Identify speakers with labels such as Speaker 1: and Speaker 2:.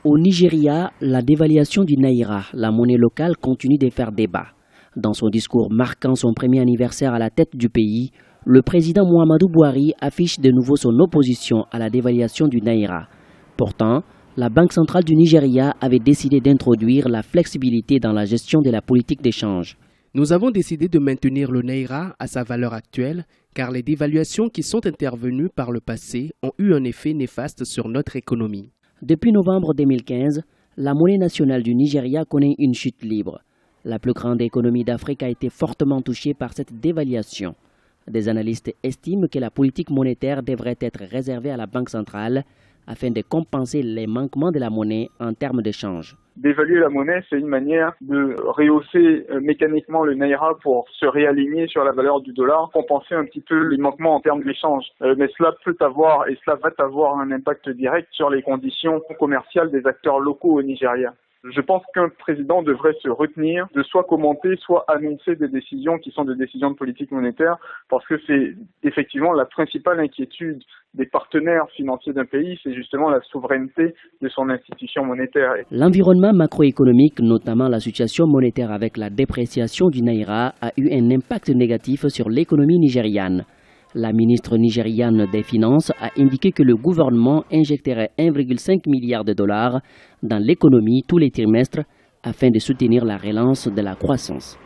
Speaker 1: Au Nigeria, la dévaluation du Naira, la monnaie locale, continue de faire débat. Dans son discours marquant son premier anniversaire à la tête du pays, le président Muhammadu Buhari affiche de nouveau son opposition à la dévaluation du Naira. Pourtant, la Banque centrale du Nigeria avait décidé d'introduire la flexibilité dans la gestion de la politique d'échange.
Speaker 2: Nous avons décidé de maintenir le Naira à sa valeur actuelle car les dévaluations qui sont intervenues par le passé ont eu un effet néfaste sur notre économie.
Speaker 1: Depuis novembre 2015, la monnaie nationale du Nigeria connaît une chute libre. La plus grande économie d'Afrique a été fortement touchée par cette dévaluation. Des analystes estiment que la politique monétaire devrait être réservée à la Banque centrale afin de compenser les manquements de la monnaie en termes d'échange.
Speaker 3: D'évaluer la monnaie, c'est une manière de rehausser mécaniquement le Naira pour se réaligner sur la valeur du dollar, compenser un petit peu les manquements en termes d'échange. Mais cela peut avoir et cela va avoir un impact direct sur les conditions commerciales des acteurs locaux au Nigeria. Je pense qu'un président devrait se retenir de soit commenter, soit annoncer des décisions qui sont des décisions de politique monétaire, parce que c'est effectivement la principale inquiétude des partenaires financiers d'un pays, c'est justement la souveraineté de son institution monétaire.
Speaker 1: L'environnement macroéconomique, notamment la situation monétaire avec la dépréciation du Naira, a eu un impact négatif sur l'économie nigériane. La ministre nigériane des Finances a indiqué que le gouvernement injecterait 1,5 milliard de dollars dans l'économie tous les trimestres afin de soutenir la relance de la croissance.